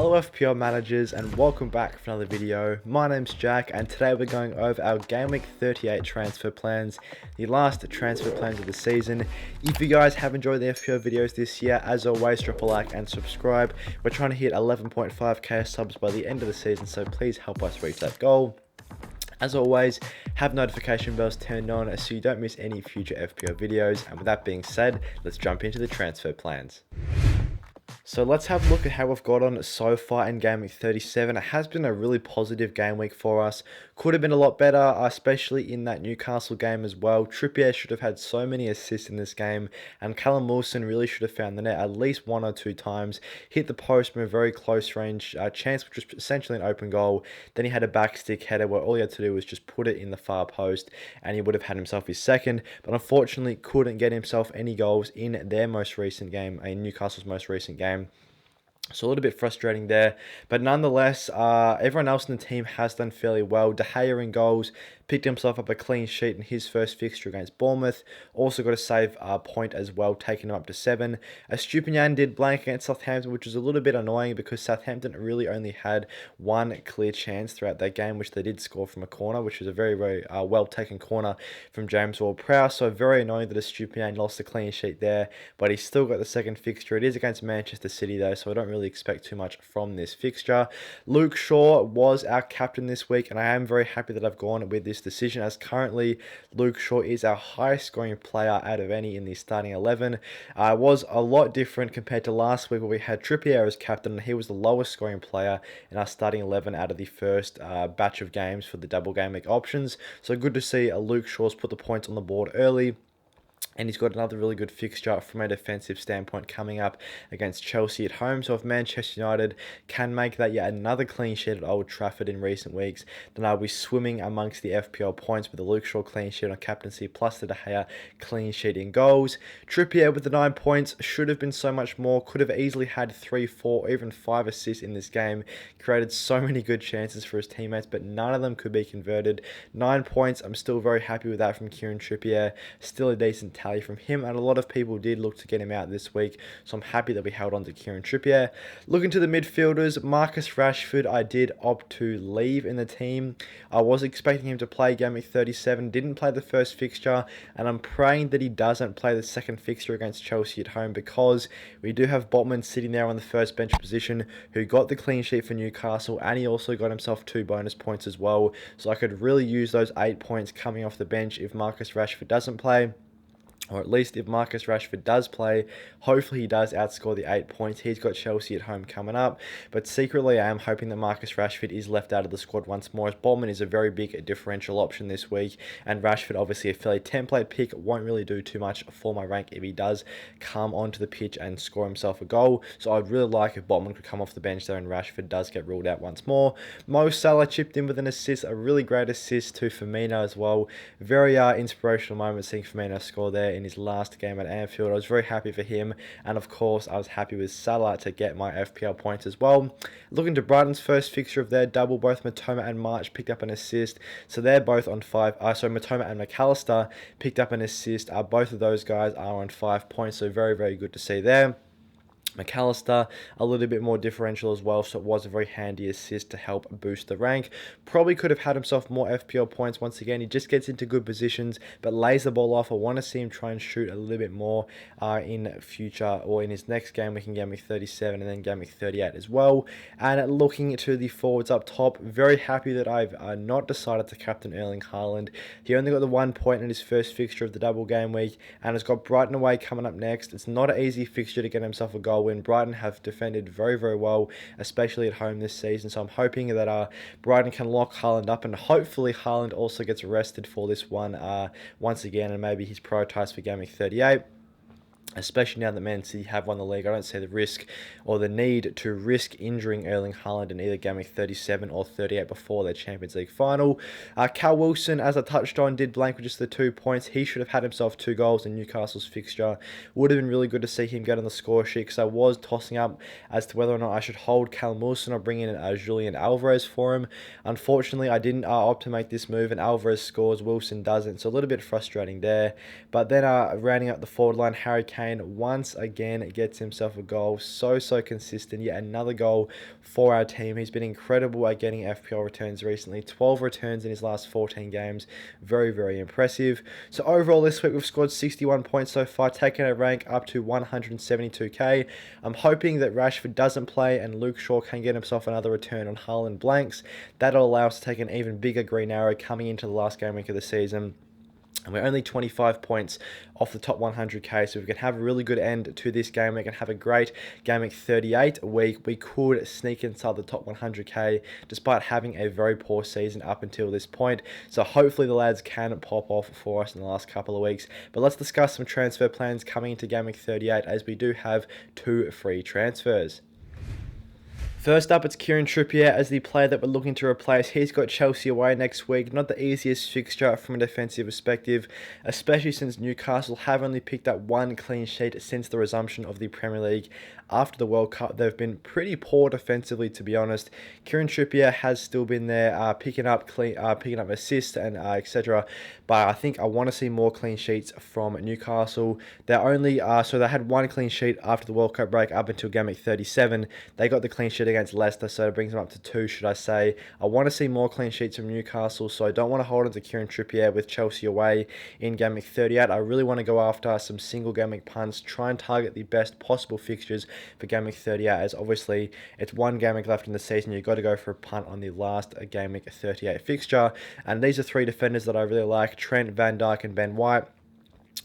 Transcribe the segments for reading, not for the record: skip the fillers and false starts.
Hello FPL managers and welcome back for another video. My name's Jack and today we're going over our Game Week 38 transfer plans, the last transfer plans of the season. If you guys have enjoyed the FPL videos this year, as always drop a like and subscribe. We're trying to hit 11.5k subs by the end of the season, so please help us reach that goal. As always, have notification bells turned on so you don't miss any future FPL videos, and with that being said, let's jump into the transfer plans. So let's have a look at how we've got on so far in Game Week 37. It has been a really positive game week for us. Could have been a lot better, especially in that Newcastle game as well. Trippier should have had so many assists in this game, and Callum really should have found the net at least one or two times. Hit the post from a very close range chance, which was essentially an open goal. Then he had a backstick header where all he had to do was just put it in the far post, and he would have had himself his second. But unfortunately, couldn't get himself any goals in their most recent game, in Newcastle's most recent game. So a little bit frustrating there, but nonetheless, everyone else in the team has done fairly well. De Gea in goals, picked himself up a clean sheet in his first fixture against Bournemouth. Also got a save point as well, taking him up to 7. Estupiñán did blank against Southampton, which was a little bit annoying because Southampton really only had one clear chance throughout that game, which they did score from a corner, which was a very, very well taken corner from James Ward-Prowse. So very annoying that Estupiñán lost a clean sheet there, but he's still got the second fixture. It is against Manchester City though, so I don't really expect too much from this fixture. Luke Shaw was our captain this week, and I am very happy that I've gone with this decision, as currently Luke Shaw is our highest scoring player out of any in the starting 11. It was a lot different compared to last week where we had Trippier as captain, and he was the lowest scoring player in our starting 11 out of the first batch of games for the double game week options. So good to see Luke Shaw's put the points on the board early. And he's got another really good fixture from a defensive standpoint coming up against Chelsea at home. So if Manchester United can make that yet another clean sheet at Old Trafford in recent weeks, then I'll be swimming amongst the FPL points with the Luke Shaw clean sheet on captaincy plus the De Gea clean sheet in goals. Trippier with the 9 points should have been so much more. Could have easily had 3, 4, or even 5 assists in this game. Created so many good chances for his teammates, but none of them could be converted. 9 points, I'm still very happy with that from Kieran Trippier. Still a decent tally from him, and a lot of people did look to get him out this week, so I'm happy that we held on to Kieran Trippier. Looking to the midfielders, Marcus Rashford I did opt to leave in the team. I was expecting him to play Game Week 37, didn't play the first fixture, and I'm praying that he doesn't play the second fixture against Chelsea at home, because we do have Botman sitting there on the first bench position who got the clean sheet for Newcastle, and he also got himself 2 bonus points as well, so I could really use those 8 points coming off the bench if Marcus Rashford doesn't play. Or at least if Marcus Rashford does play, hopefully he does outscore the 8 points. He's got Chelsea at home coming up. But secretly, I am hoping that Marcus Rashford is left out of the squad once more, as Botman is a very big differential option this week. And Rashford, obviously a fairly template pick, won't really do too much for my rank if he does come onto the pitch and score himself a goal. So I'd really like if Botman could come off the bench there and Rashford does get ruled out once more. Mo Salah chipped in with an assist, a really great assist to Firmino as well. Very inspirational moment seeing Firmino score there in his last game at Anfield. I was very happy for him, and of course I was happy with Salah to get my FPL points as well. Looking to Brighton's first fixture of their double, both Matoma and March picked up an assist, so they're both on 5. Matoma and McAllister picked up an assist. Both of those guys are on 5 points, so very, very good to see there. McAllister, a little bit more differential as well, so it was a very handy assist to help boost the rank. Probably could have had himself more FPL points once again. He just gets into good positions, but lays the ball off. I want to see him try and shoot a little bit more in future, or in his next game. We can Game Week 37 and then Game Week 38 as well. And looking to the forwards up top, very happy that I've not decided to captain Erling Haaland. He only got the 1 point in his first fixture of the double game week, and has got Brighton away coming up next. It's not an easy fixture to get himself a goal when Brighton have defended very, very well, especially at home this season. So I'm hoping that Brighton can lock Haaland up, and hopefully Haaland also gets arrested for this one once again, and maybe he's prioritised for Game Week 38. Especially now that Man City have won the league, I don't see the risk or the need to risk injuring Erling Haaland in either Game Week 37 or 38 before their Champions League final. Cal Wilson, as I touched on, did blank with just the 2 points. He should have had himself 2 goals in Newcastle's fixture. Would have been really good to see him get on the score sheet, because I was tossing up as to whether or not I should hold Callum Wilson or bring in Julian Alvarez for him. Unfortunately, I didn't opt to make this move, and Alvarez scores, Wilson doesn't, so a little bit frustrating there. But then rounding up the forward line, Harry Kane Kane once again gets himself a goal. So consistent. Yet another goal for our team. He's been incredible at getting FPL returns recently. 12 returns in his last 14 games. Very impressive. So overall this week we've scored 61 points so far, taking our rank up to 172k. I'm hoping that Rashford doesn't play and Luke Shaw can get himself another return on Haaland blanks. That'll allow us to take an even bigger green arrow coming into the last game week of the season. And we're only 25 points off the top 100k, so we can have a really good end to this game. We can have a great game week 38 week. We could sneak inside the top 100k despite having a very poor season up until this point. So hopefully the lads can pop off for us in the last couple of weeks. But let's discuss some transfer plans coming into game week 38, as we do have 2 free transfers. First up, it's Kieran Trippier as the player that we're looking to replace. He's got Chelsea away next week. Not the easiest fixture from a defensive perspective, especially since Newcastle have only picked up 1 clean sheet since the resumption of the Premier League. After the World Cup, they've been pretty poor defensively, to be honest. Kieran Trippier has still been there, picking up assists and etc. But I think I want to see more clean sheets from Newcastle. They had 1 clean sheet after the World Cup break up until game week 37. They got the clean sheet against Leicester, so it brings them up to 2, should I say. I want to see more clean sheets from Newcastle, so I don't want to hold on to Kieran Trippier with Chelsea away in game week 38. I really want to go after some single game week punts, try and target the best possible fixtures for game week 38, as obviously it's 1 game week left in the season. You've got to go for a punt on the last game week 38 fixture. And these are 3 defenders that I really like: Trent, Van Dijk and Ben White.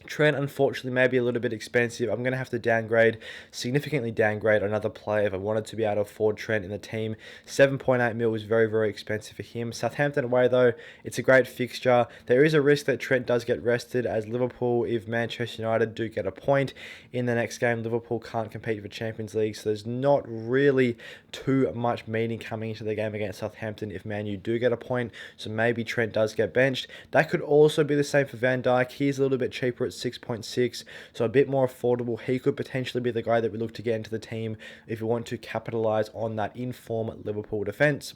Trent, unfortunately, may be a little bit expensive. I'm going to have to significantly downgrade another player if I wanted to be able to afford Trent in the team. 7.8 mil is very expensive for him. Southampton away, though, it's a great fixture. There is a risk that Trent does get rested, as Liverpool, if Manchester United do get a point in the next game, Liverpool can't compete for Champions League, so there's not really too much meaning coming into the game against Southampton if Man U do get a point, so maybe Trent does get benched. That could also be the same for Van Dijk. He's a little bit cheaper at 6.6, so a bit more affordable. He could potentially be the guy that we look to get into the team if we want to capitalize on that inform Liverpool defense.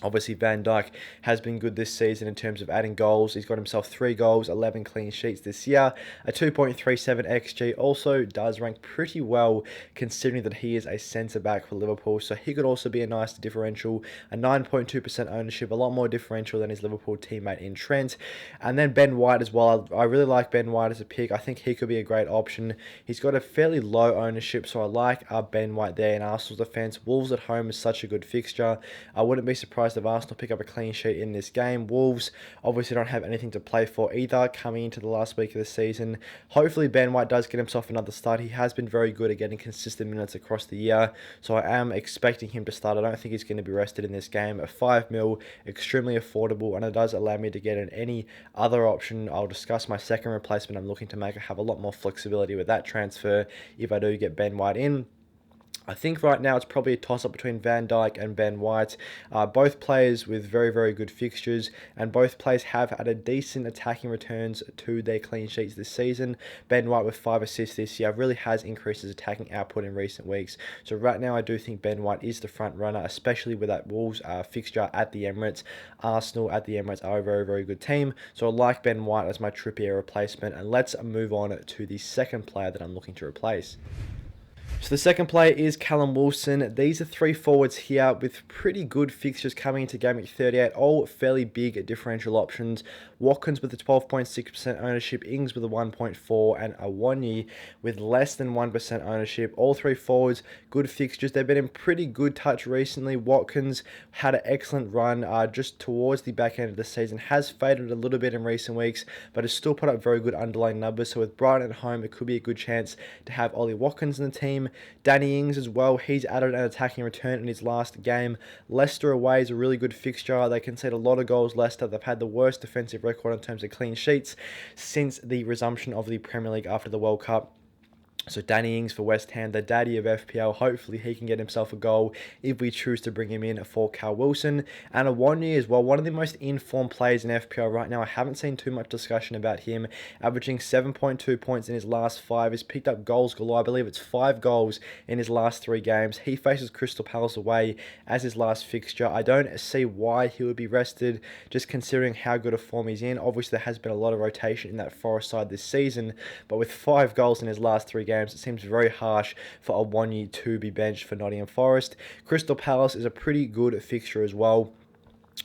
Obviously, Van Dijk has been good this season in terms of adding goals. He's got himself 3 goals, 11 clean sheets this year. A 2.37 XG, also does rank pretty well considering that he is a centre-back for Liverpool. So he could also be a nice differential. A 9.2% ownership, a lot more differential than his Liverpool teammate in Trent. And then Ben White as well. I really like Ben White as a pick. I think he could be a great option. He's got a fairly low ownership, so I like Ben White there in Arsenal's defence. Wolves at home is such a good fixture. I wouldn't be surprised if Arsenal pick up a clean sheet in this game. Wolves obviously don't have anything to play for either coming into the last week of the season. Hopefully Ben White does get himself another start. He has been very good at getting consistent minutes across the year, so I am expecting him to start. I don't think he's going to be rested in this game. At 5 mil, extremely affordable, and it does allow me to get in any other option. I'll discuss my second replacement I'm looking to make. I have a lot more flexibility with that transfer if I do get Ben White in. I think right now it's probably a toss-up between Van Dijk and Ben White. Both players with very good fixtures, and both players have added decent attacking returns to their clean sheets this season. Ben White with 5 assists this year really has increased his attacking output in recent weeks. So right now I do think Ben White is the front runner, especially with that Wolves fixture at the Emirates. Arsenal at the Emirates are a very good team. So I like Ben White as my Trippier replacement, and let's move on to the second player that I'm looking to replace. So the second player is Callum Wilson. These are 3 forwards here with pretty good fixtures coming into game week 38, all fairly big differential options. Watkins with a 12.6% ownership, Ings with a 1.4%, and Awoniyi with less than 1% ownership. All 3 forwards, good fixtures. They've been in pretty good touch recently. Watkins had an excellent run just towards the back end of the season, has faded a little bit in recent weeks, but has still put up very good underlying numbers. So with Brighton at home, it could be a good chance to have Ollie Watkins in the team. Danny Ings as well, he's added an attacking return in his last game. Leicester away is a really good fixture. They concede a lot of goals. Leicester, they've had the worst defensive record in terms of clean sheets since the resumption of the Premier League after the World Cup. So Danny Ings for West Ham, the daddy of FPL. Hopefully he can get himself a goal if we choose to bring him in for Cal Wilson. And a Wanyi as well, one of the most informed players in FPL right now. I haven't seen too much discussion about him. Averaging 7.2 points in his last 5. He's picked up goals galore. I believe it's 5 goals in his last 3 games. He faces Crystal Palace away as his last fixture. I don't see why he would be rested, just considering how good a form he's in. Obviously there has been a lot of rotation in that Forest side this season, but with 5 goals in his last 3 games, it seems very harsh for a Wanyi to be benched for Nottingham Forest. Crystal Palace is a pretty good fixture as well.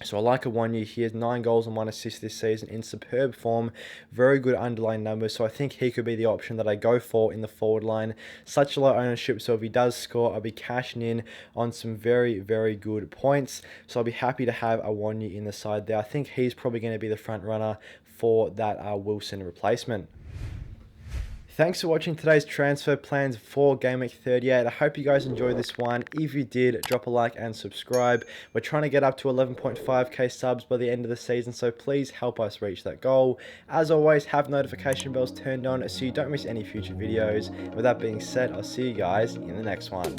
So I like a Wanyi. He has 9 goals and 1 assist this season in superb form. Very good underlying numbers. So I think he could be the option that I go for in the forward line. Such low ownership. So if he does score, I'll be cashing in on some very, very good points. So I'll be happy to have a Wanyi in the side there. I think he's probably going to be the front runner for that Wilson replacement. Thanks for watching today's transfer plans for Game Week 38. I hope you guys enjoyed this one. If you did, drop a like and subscribe. We're trying to get up to 11.5k subs by the end of the season, so please help us reach that goal. As always, have notification bells turned on so you don't miss any future videos. With that being said, I'll see you guys in the next one.